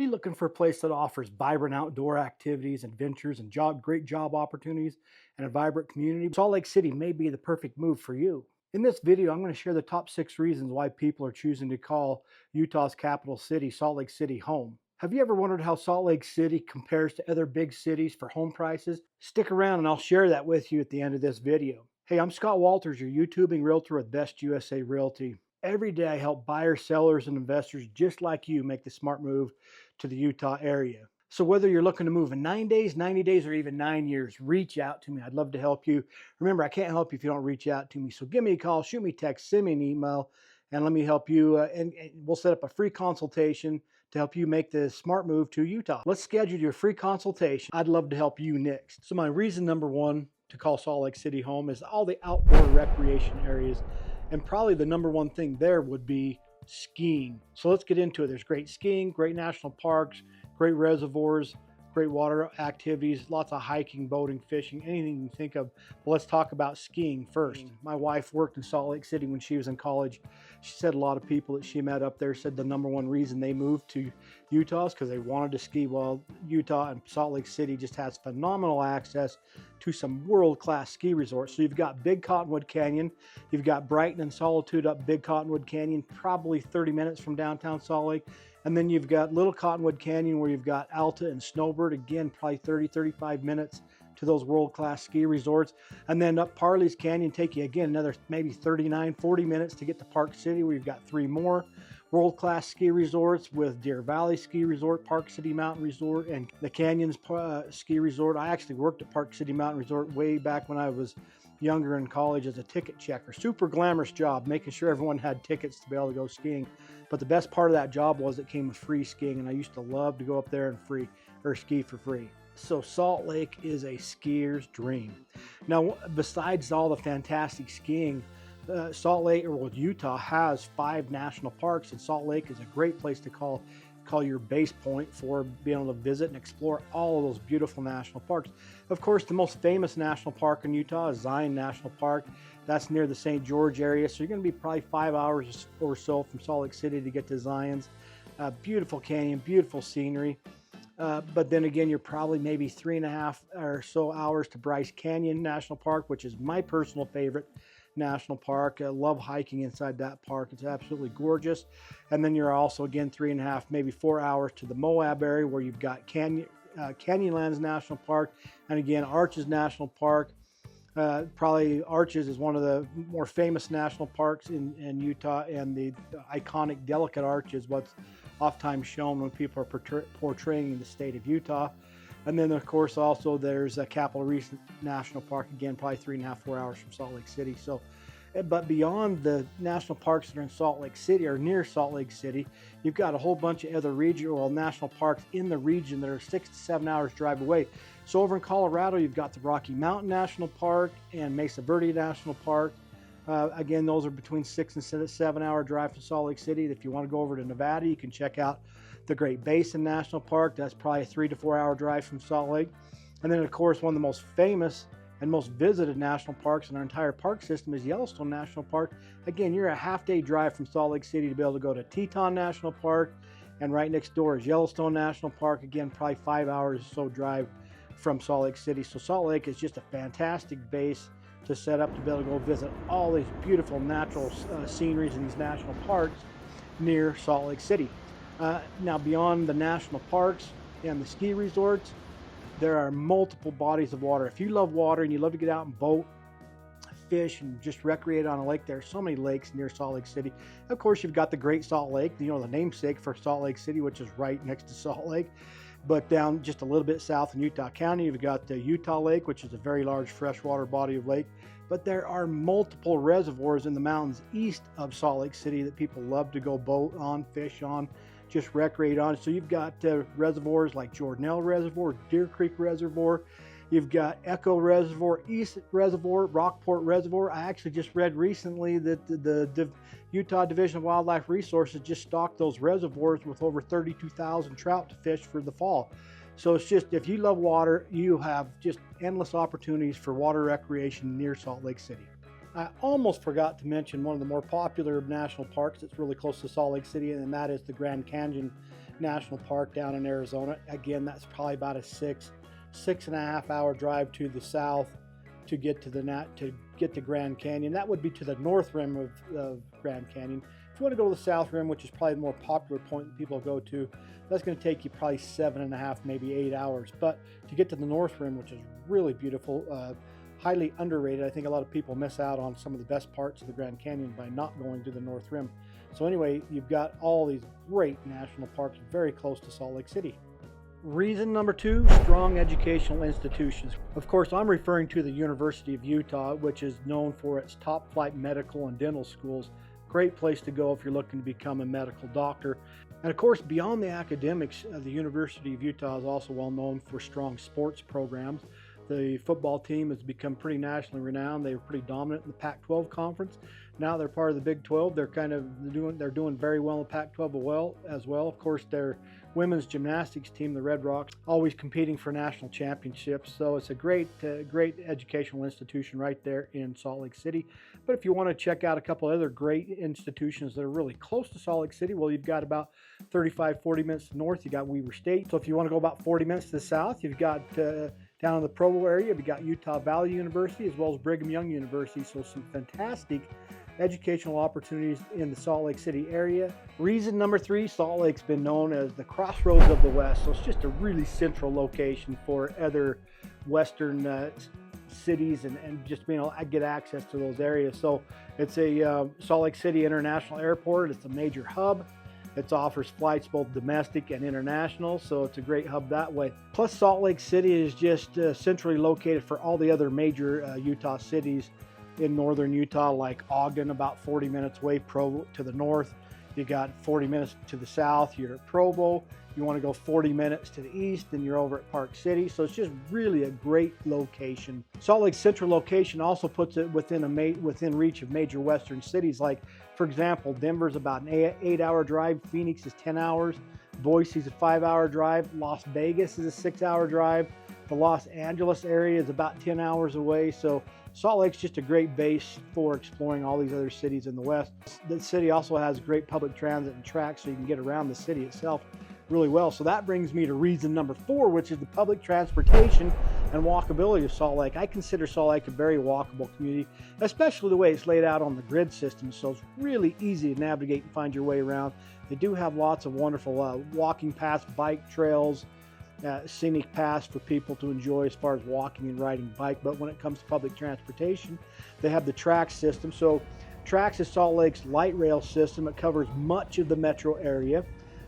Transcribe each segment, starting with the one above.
Are you looking for a place that offers vibrant outdoor activities, adventures, and great job opportunities and a vibrant community? Salt Lake City may be the perfect move for you. In this video, I'm going to share the top 6 reasons why people are choosing to call Utah's capital city, Salt Lake City, home. Have you ever wondered how Salt Lake City compares to other big cities for home prices? Stick around and I'll share that with you at the end of this video. Hey, I'm Scott Walters, your YouTubing realtor with Best USA Realty. Every day I help buyers, sellers, and investors just like you make the smart move to the Utah area. So whether you're looking to move in 9 days, 90 days, or even 9 years, reach out to me. I'd love to help you. Remember, I can't help you if you don't reach out to me. So give me a call, shoot me a text, send me an email, and let me help you. And we'll set up a free consultation to help you make the smart move to Utah. Let's schedule your free consultation. I'd love to help you next. So my reason number one to call Salt Lake City home is all the outdoor recreation areas. And probably the number one thing there would be skiing. So let's get into it. There's great skiing, great national parks, great reservoirs, great water activities, lots of hiking, boating, fishing, anything you can think of. But let's talk about skiing first. My wife worked in Salt Lake City when she was in college. She said a lot of people that she met up there said the number one reason they moved to Utah is because they wanted to ski. Well, Utah and Salt Lake City just has phenomenal access to some world-class ski resorts. So you've got Big Cottonwood Canyon, you've got Brighton and Solitude up Big Cottonwood Canyon, probably 30 minutes from downtown Salt Lake. And then you've got Little Cottonwood Canyon where you've got Alta and Snowbird, again, probably 35 minutes to those world-class ski resorts. And then up Parley's Canyon, take you again another maybe 40 minutes to get to Park City where you've got 3 more world-class ski resorts with Deer Valley Ski Resort, Park City Mountain Resort, and the Canyons Ski Resort. I actually worked at Park City Mountain Resort way back when I was younger in college as a ticket checker. Super glamorous job, making sure everyone had tickets to be able to go skiing. But the best part of that job was it came with free skiing, and I used to love to go up there and ski for free. So Salt Lake is a skier's dream. Now, besides all the fantastic skiing, Utah has 5 national parks, and Salt Lake is a great place to call your base point for being able to visit and explore all of those beautiful national parks. Of course, the most famous national park in Utah is Zion National Park. That's near the St. George area, so you're going to be probably 5 hours or so from Salt Lake City to get to Zion's. Beautiful canyon, beautiful scenery. But then again, you're probably maybe 3.5 or so hours to Bryce Canyon National Park, which is my personal favorite national park. I love hiking inside that park. It's absolutely gorgeous. And then you're also, again, 3.5, maybe 4 hours to the Moab area where you've got Canyonlands National Park, and again, Arches National Park. Probably Arches is one of the more famous national parks in Utah, and the iconic Delicate Arch is what's oftentimes shown when people are portraying the state of Utah. And then, of course, also there's Capitol Reef National Park, again, probably 3.5, 4 hours from Salt Lake City. So, but beyond the national parks that are in Salt Lake City or near Salt Lake City, you've got a whole bunch of other regional national parks in the region that are 6 to 7 hours drive away. So over in Colorado, you've got the Rocky Mountain National Park and Mesa Verde National Park. Again, those are between 6 and 7 hour drive from Salt Lake City. If you want to go over to Nevada, you can check out the Great Basin National Park. That's probably a 3 to 4 hour drive from Salt Lake. And then, of course, one of the most famous and most visited national parks in our entire park system is Yellowstone National Park. Again, you're a half-day drive from Salt Lake City to be able to go to Teton National Park, and right next door is Yellowstone National Park. Again, probably 5 hours or so drive from Salt Lake City. So Salt Lake is just a fantastic base to set up to be able to go visit all these beautiful natural sceneries in these national parks near Salt Lake City. Now, beyond the national parks and the ski resorts, there are multiple bodies of water. If you love water and you love to get out and boat, fish, and just recreate on a lake, there are so many lakes near Salt Lake City. Of course, you've got the Great Salt Lake, the namesake for Salt Lake City, which is right next to Salt Lake. But down just a little bit south in Utah County, you've got the Utah Lake, which is a very large freshwater body of lake. But there are multiple reservoirs in the mountains east of Salt Lake City that people love to go boat on, fish on, just recreate on. So you've got reservoirs like Jordanelle Reservoir, Deer Creek Reservoir. You've got Echo Reservoir, East Reservoir, Rockport Reservoir. I actually just read recently that the Utah Division of Wildlife Resources just stocked those reservoirs with over 32,000 trout to fish for the fall. So it's just, if you love water, you have just endless opportunities for water recreation near Salt Lake City. I almost forgot to mention one of the more popular national parks that's really close to Salt Lake City, and that is the Grand Canyon National Park down in Arizona. Again, that's probably about a 6.5 hour drive to the south to get to Grand Canyon. That would be to the north rim of Grand Canyon. If you want to go to the south rim, which is probably the more popular point that people go to, that's going to take you probably 7.5, maybe 8 hours. But to get to the north rim, which is really beautiful, highly underrated. I think a lot of people miss out on some of the best parts of the Grand Canyon by not going to the north rim. So anyway, you've got all these great national parks very close to Salt Lake City. Reason number 2, strong educational institutions. Of course, I'm referring to the University of Utah, which is known for its top flight medical and dental schools. Great place to go if you're looking to become a medical doctor. And of course, beyond the academics, the University of Utah is also well known for strong sports programs. The football team has become pretty nationally renowned. They were pretty dominant in the Pac-12 conference. Now they're part of the Big 12. They're doing very well in the Pac-12 as well. Of course, their women's gymnastics team, the Red Rocks, always competing for national championships. So it's a great educational institution right there in Salt Lake City. But if you want to check out a couple other great institutions that are really close to Salt Lake City, well, you've got about 35-40 minutes north, you got Weber State. So if you want to go about 40 minutes to the south, you've got down in the Provo area, you've got Utah Valley University as well as Brigham Young University. So some fantastic educational opportunities in the Salt Lake City area. Reason number 3, Salt Lake's been known as the crossroads of the West. So it's just a really central location for other Western cities and just being able to get access to those areas. So it's a Salt Lake City International Airport. It's a major hub. It offers flights both domestic and international, so it's a great hub that way. Plus, Salt Lake City is just centrally located for all the other major Utah cities in northern Utah, like Ogden, about 40 minutes away, Provo to the north. You got 40 minutes to the south, you're at Provo. You want to go 40 minutes to the east, and you're over at Park City. So it's just really a great location. Salt Lake's central location also puts it within reach of major western cities. Like, for example, Denver's about an 8-hour drive. Phoenix is 10 hours. Boise's a 5-hour drive. Las Vegas is a 6-hour drive. The Los Angeles area is about 10 hours away. So Salt Lake's just a great base for exploring all these other cities in the West. The city also has great public transit and tracks, so you can get around the city itself really well. So that brings me to reason number 4, which is the public transportation and walkability of Salt Lake. I consider Salt Lake a very walkable community, especially the way it's laid out on the grid system. So it's really easy to navigate and find your way around. They do have lots of wonderful walking paths, bike trails, scenic paths for people to enjoy as far as walking and riding bike. But when it comes to public transportation, they have the TRAX system. So TRAX is Salt Lake's light rail system. It covers much of the metro area.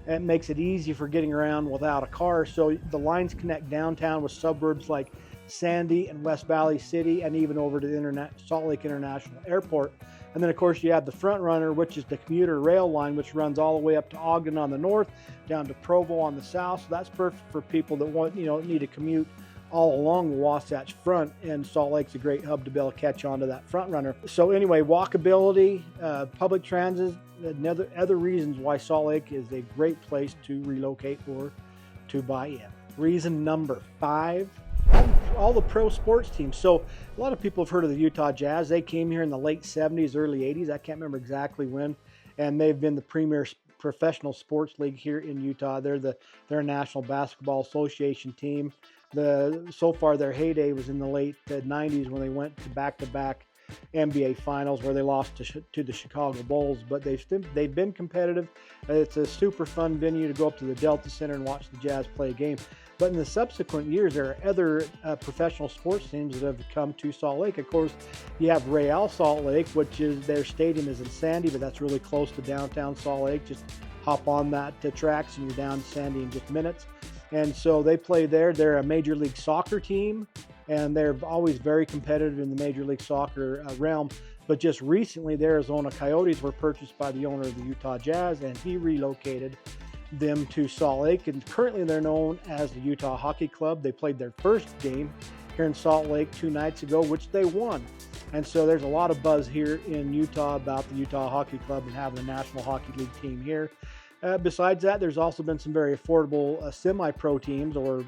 It makes it easy for getting around without a car. So the lines connect downtown with suburbs like Sandy and West Valley City, and even over to the Salt Lake International Airport. And then, of course, you have the front runner, which is the commuter rail line, which runs all the way up to Ogden on the north, down to Provo on the south. So that's perfect for people that need to commute all along the Wasatch Front, and Salt Lake's a great hub to be able to catch on to that front runner. So anyway, walkability, public transit, and other reasons why Salt Lake is a great place to relocate or to buy in. Reason number 5, all the pro sports teams. So a lot of people have heard of the Utah Jazz. They came here in the late 70s, early 80s. I can't remember exactly when. And they've been the premier professional sports league here in Utah. They're a National Basketball Association team. So far their heyday was in the late 90s when they went to back-to-back NBA finals where they lost to the Chicago Bulls, but they've been competitive. It's a super fun venue to go up to the Delta Center and watch the Jazz play a game. But in the subsequent years, there are other professional sports teams that have come to Salt Lake. Of course, you have Real Salt Lake, which is their stadium is in Sandy, but that's really close to downtown Salt Lake. Just hop on that TRAX and you're down to Sandy in just minutes. And so they play there. They're a Major League Soccer team, and they're always very competitive in the Major League Soccer realm. But just recently, the Arizona Coyotes were purchased by the owner of the Utah Jazz, and he relocated them to Salt Lake. And currently, they're known as the Utah Hockey Club. They played their first game here in Salt Lake 2 nights ago, which they won. And so there's a lot of buzz here in Utah about the Utah Hockey Club and having a National Hockey League team here. Besides that, there's also been some very affordable semi-pro teams or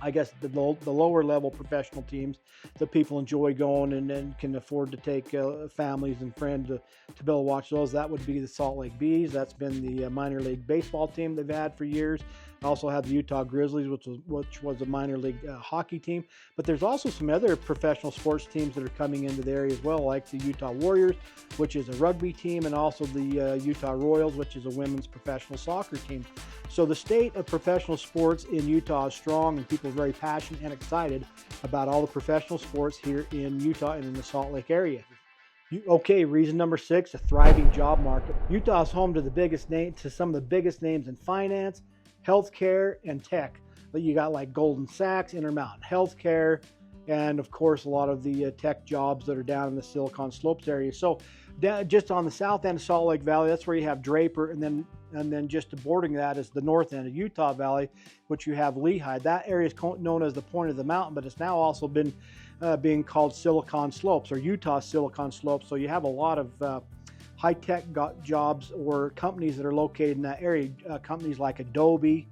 I guess the lower level professional teams that people enjoy going and can afford to take families and friends to be able to watch those. That would be the Salt Lake Bees. That's been the minor league baseball team they've had for years. I also have the Utah Grizzlies, which was a minor league hockey team. But there's also some other professional sports teams that are coming into the area as well, like the Utah Warriors, which is a rugby team, and also the Utah Royals, which is a women's professional soccer team. So the state of professional sports in Utah is strong, and people are very passionate and excited about all the professional sports here in Utah and in the Salt Lake area. Okay, reason number 6, a thriving job market. Utah is home to some of the biggest names in finance, healthcare, and tech. But you got like Golden Sachs, Intermountain Healthcare, and of course a lot of the tech jobs that are down in the Silicon Slopes area. So just on the south end of Salt Lake Valley, that's where you have Draper, and then just bordering that is the north end of Utah Valley, which you have Lehigh. That area is known as the point of the mountain, but it's now also been being called Silicon Slopes, or Utah Silicon Slopes. So you have a lot of high-tech jobs or companies that are located in that area, companies like Adobe,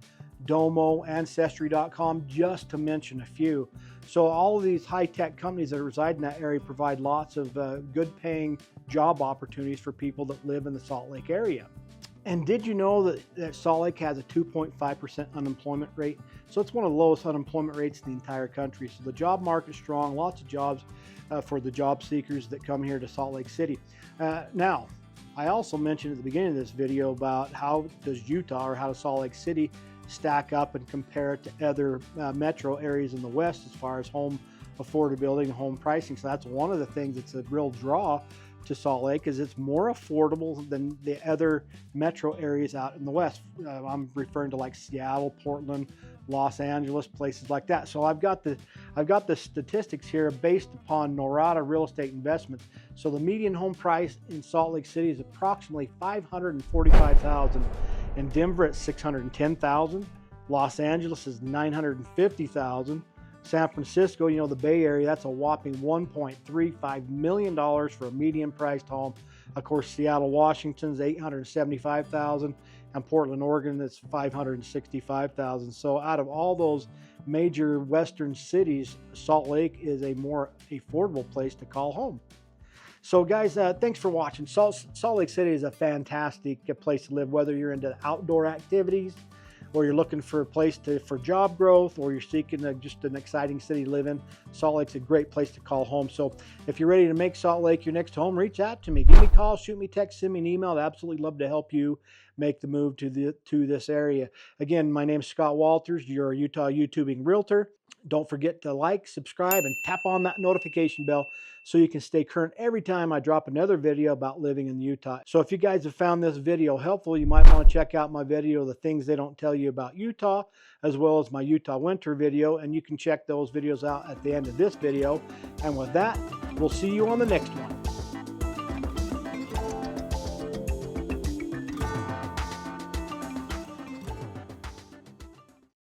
Domo, Ancestry.com, just to mention a few. So all of these high-tech companies that reside in that area provide lots of good-paying job opportunities for people that live in the Salt Lake area. And did you know that Salt Lake has a 2.5% unemployment rate? So it's one of the lowest unemployment rates in the entire country. So the job market's strong, lots of jobs for the job seekers that come here to Salt Lake City. Now, I also mentioned at the beginning of this video about how does Utah, or how does Salt Lake City stack up and compare it to other metro areas in the West as far as home affordability and home pricing. So that's one of the things that's a real draw to Salt Lake, is it's more affordable than the other metro areas out in the West. I'm referring to like Seattle, Portland, Los Angeles, places like that. So I've got the statistics here based upon Norada Real Estate Investments. So the median home price in Salt Lake City is approximately $545,000. In Denver, it's $610,000. Los Angeles is $950,000. San Francisco, you know, the Bay Area, that's a whopping $1.35 million for a median priced home. Of course, Seattle, Washington's $875,000, and Portland, Oregon, it's $565,000. So out of all those major Western cities, Salt Lake is a more affordable place to call home. So guys, thanks for watching. Salt Lake City is a fantastic place to live, whether you're into outdoor activities, or you're looking for a place for job growth, or you're seeking just an exciting city to live in. Salt Lake's a great place to call home. So if you're ready to make Salt Lake your next home, reach out to me. Give me a call, shoot me a text, send me an email. I'd absolutely love to help you make the move to this area. Again, my name is Scott Walters, your Utah YouTubing realtor. Don't forget to like, subscribe, and tap on that notification bell so you can stay current every time I drop another video about living in Utah. So if you guys have found this video helpful, you might want to check out my video, The Things They Don't Tell You About Utah, as well as my Utah winter video, and you can check those videos out at the end of this video. And with that, we'll see you on the next one.